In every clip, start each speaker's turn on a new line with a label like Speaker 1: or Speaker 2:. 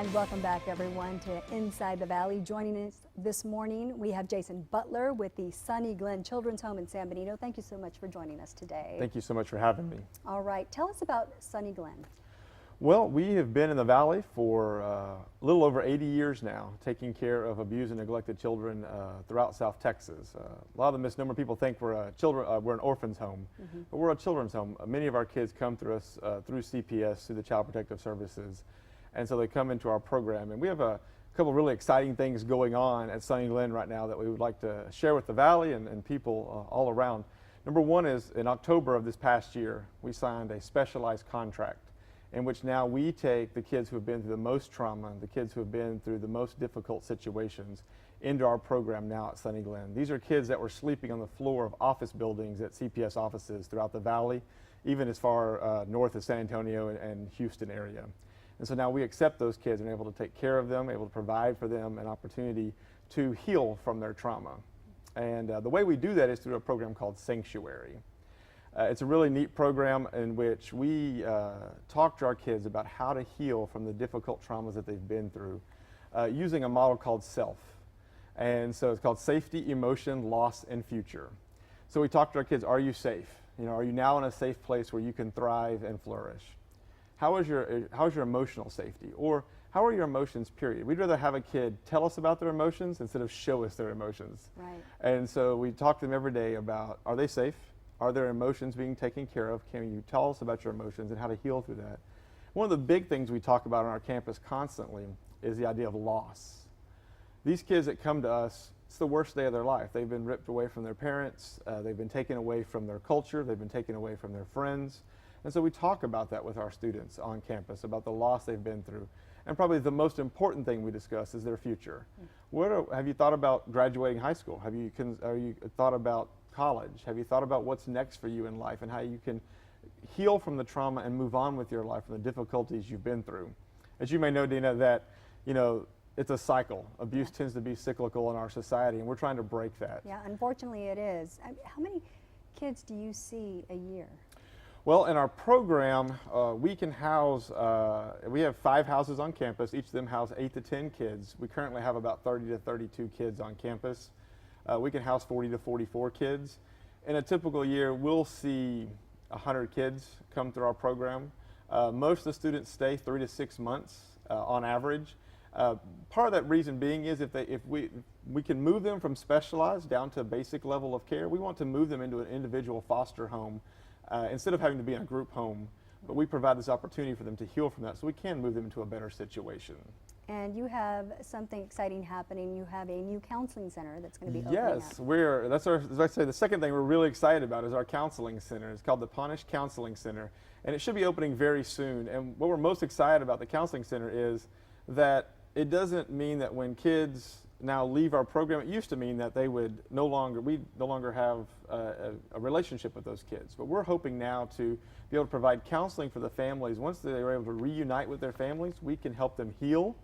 Speaker 1: And welcome back, everyone, to Inside the Valley. Joining us this morning, we have Jason Butler with the Sunny Glen Children's Home in San Benito. Thank you so much for joining us today.
Speaker 2: Thank you so much for having me.
Speaker 1: All right, tell us about Sunny Glen.
Speaker 2: Well, we have been in the Valley for a little over 80 years now, taking care of abused and neglected children throughout South Texas. A lot of the misnomer people think we're an orphan's home, but we're a children's home. Many of our kids come through us through CPS, through the Child Protective Services, and so they come into our program. And we have a couple really exciting things going on at Sunny Glen right now that we would like to share with the Valley and people all around. Number one is in October of this past year, we signed a specialized contract in which now we take the kids who have been through the most trauma, the kids who have been through the most difficult situations into our program now at Sunny Glen. These are kids that were sleeping on the floor of office buildings at CPS offices throughout the Valley, even as far north as San Antonio and Houston area. And so now we accept those kids and are able to take care of them, able to provide for them an opportunity to heal from their trauma. And the way we do that is through a program called Sanctuary. It's a really neat program in which we talk to our kids about how to heal from the difficult traumas that they've been through using a model called SELF. And so it's called Safety, Emotion, Loss, and Future. So we talk to our kids, are you safe? You know, are you now in a safe place where you can thrive and flourish? How's your emotional safety? Or how are your emotions, period? We'd rather have a kid tell us about their emotions instead of show us their emotions.
Speaker 1: Right.
Speaker 2: And so we talk to them every day about, are they safe? Are their emotions being taken care of? Can you tell us about your emotions and how to heal through that? One of the big things we talk about on our campus constantly is the idea of loss. These kids that come to us, it's the worst day of their life. They've been ripped away from their parents. They've been taken away from their culture. They've been taken away from their friends. And so we talk about that with our students on campus, about the loss they've been through. And probably the most important thing we discuss is their future. Have you thought about graduating high school? Have you thought about college? Have you thought about what's next for you in life and how you can heal from the trauma and move on with your life and the difficulties you've been through? As you may know, Dina, that it's a cycle. Abuse tends to be cyclical in our society, and we're trying to break that.
Speaker 1: Yeah, unfortunately it is. How many kids do you see a year?
Speaker 2: Well, in our program, we can house, we have 5 houses on campus. Each of them house 8 to 10 kids. We currently have about 30 to 32 kids on campus. We can house 40 to 44 kids. In a typical year, we'll see 100 kids come through our program. Most of the students stay 3 to 6 months on average. Part of that reason being is if we can move them from specialized down to a basic level of care, we want to move them into an individual foster home instead of having to be in a group home. But we provide this opportunity for them to heal from that so we can move them into a better situation.
Speaker 1: And you have something exciting happening. You have a new counseling center that's going to be opening up.
Speaker 2: Yes, as I say, the second thing we're really excited about is our counseling center. It's called the Punish Counseling Center, and it should be opening very soon. And what we're most excited about the counseling center is that it doesn't mean that when kids now leave our program, it used to mean that we'd no longer have a relationship with those kids. But we're hoping now to be able to provide counseling for the families. Once they're able to reunite with their families, we can help them heal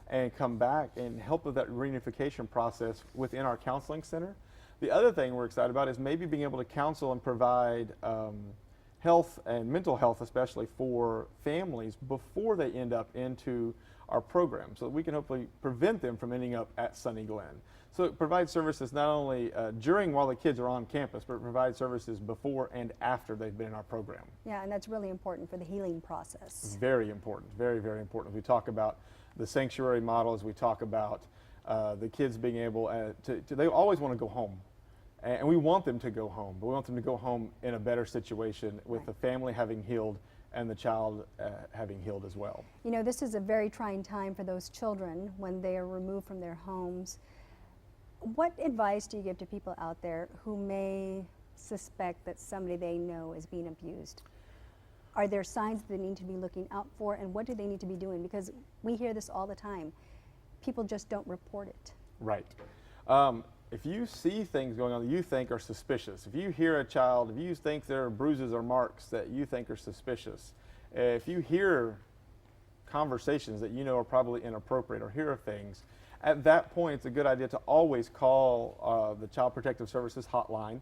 Speaker 2: and come back and help with that reunification process within our counseling center. The other thing we're excited about is maybe being able to counsel and provide health and mental health, especially for families before they end up into our program, so that we can hopefully prevent them from ending up at Sunny Glen. So it provides services not only while the kids are on campus, but it provides services before and after they've been in our program.
Speaker 1: Yeah, and that's really important for the healing process.
Speaker 2: Very important, very, very important. We talk about the sanctuary model, as we talk about the kids being able they always want to go home. And we want them to go home, but we want them to go home in a better situation with the family having healed and the child having healed as well.
Speaker 1: You know, this is a very trying time for those children when they are removed from their homes. What advice do you give to people out there who may suspect that somebody they know is being abused? Are there signs that they need to be looking out for, and what do they need to be doing? Because we hear this all the time. People just don't report it.
Speaker 2: Right. If you see things going on that you think are suspicious, if you hear a child, if you think there are bruises or marks that you think are suspicious, if you hear conversations that you know are probably inappropriate or hear things, at that point it's a good idea to always call the Child Protective Services hotline.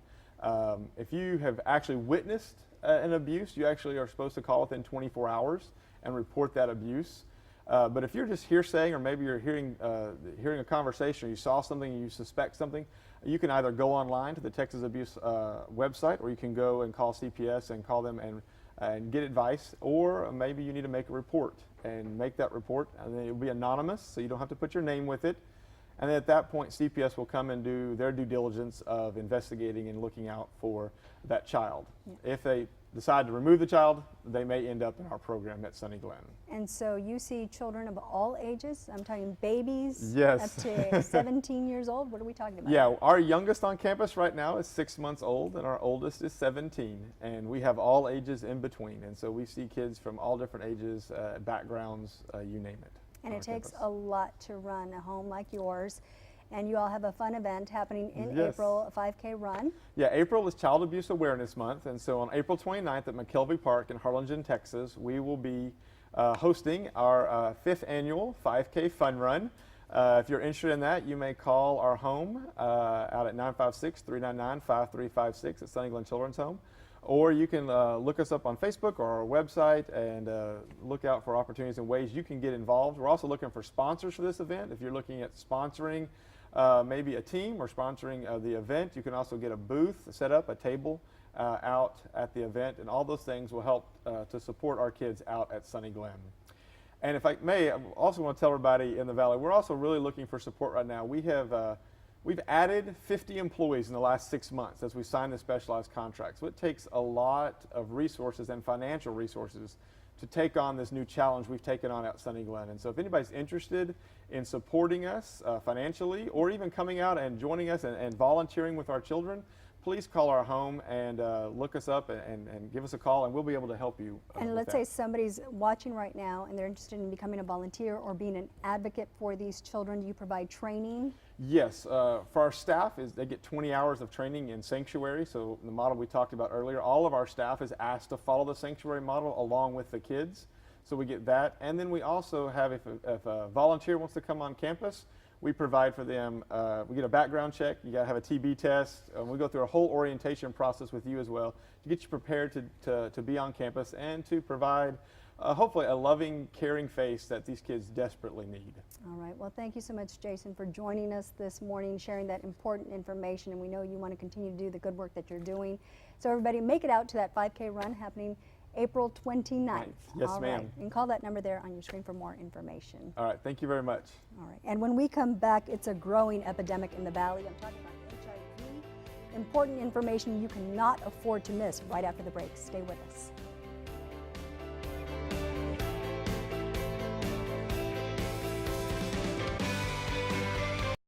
Speaker 2: If you have actually witnessed an abuse, you actually are supposed to call within 24 hours and report that abuse. But if you're just hearsaying, or maybe you're hearing a conversation, or you saw something, and you suspect something, you can either go online to the Texas Abuse website, or you can go and call CPS and call them and get advice, or maybe you need to make a report and make that report, and then it will be anonymous, so you don't have to put your name with it. And then at that point, CPS will come and do their due diligence of investigating and looking out for that child. Yeah. If they decide to remove the child, they may end up in our program at Sunny Glen.
Speaker 1: And so you see children of all ages? I'm talking babies,
Speaker 2: yes,
Speaker 1: up to 17 years old? What are we talking about?
Speaker 2: Yeah, our youngest on campus right now is 6 months old, and our oldest is 17. And we have all ages in between. And so we see kids from all different ages, backgrounds, you name it.
Speaker 1: And it takes a lot to run a home like yours. And you all have a fun event happening in April, a 5K run.
Speaker 2: Yeah, April is Child Abuse Awareness Month. And so on April 29th at McKelvey Park in Harlingen, Texas, we will be hosting our 5th annual 5K fun run. If you're interested in that, you may call our home out at 956-399-5356 at Sunny Glen Children's Home. Or you can look us up on Facebook or our website and look out for opportunities and ways you can get involved. We're also looking for sponsors for this event. If you're looking at sponsoring maybe a team or sponsoring the event, you can also get a booth, set up a table out at the event, and all those things will help to support our kids out at Sunny Glen. And if I may, I also want to tell everybody in the Valley, we're also really looking for support right now. We've added 50 employees in the last 6 months as we sign the specialized contract. So it takes a lot of resources and financial resources to take on this new challenge we've taken on at Sunny Glen. And so if anybody's interested in supporting us financially, or even coming out and joining us and volunteering with our children, please call our home and look us up and give us a call, and we'll be able to help you.
Speaker 1: And let's say somebody's watching right now and they're interested in becoming a volunteer or being an advocate for these children. Do you provide training?
Speaker 2: Yes, for our staff, they get 20 hours of training in sanctuary. So the model we talked about earlier, all of our staff is asked to follow the sanctuary model along with the kids. So we get that. And then we also have, if a volunteer wants to come on campus, we provide for them, we get a background check, you gotta have a TB test, we go through a whole orientation process with you as well to get you prepared to be on campus and to provide hopefully a loving, caring face that these kids desperately need.
Speaker 1: All right, well, thank you so much, Jason, for joining us this morning, sharing that important information, and we know you want to continue to do the good work that you're doing. So everybody, make it out to that 5K run happening April 29th.
Speaker 2: Yes,
Speaker 1: all
Speaker 2: ma'am.
Speaker 1: Right. And call that number there on your screen for more information.
Speaker 2: All right, thank you very much.
Speaker 1: All right, and when we come back, it's a growing epidemic in the Valley. I'm talking about HIV. Important information you cannot afford to miss right after the break. Stay with us.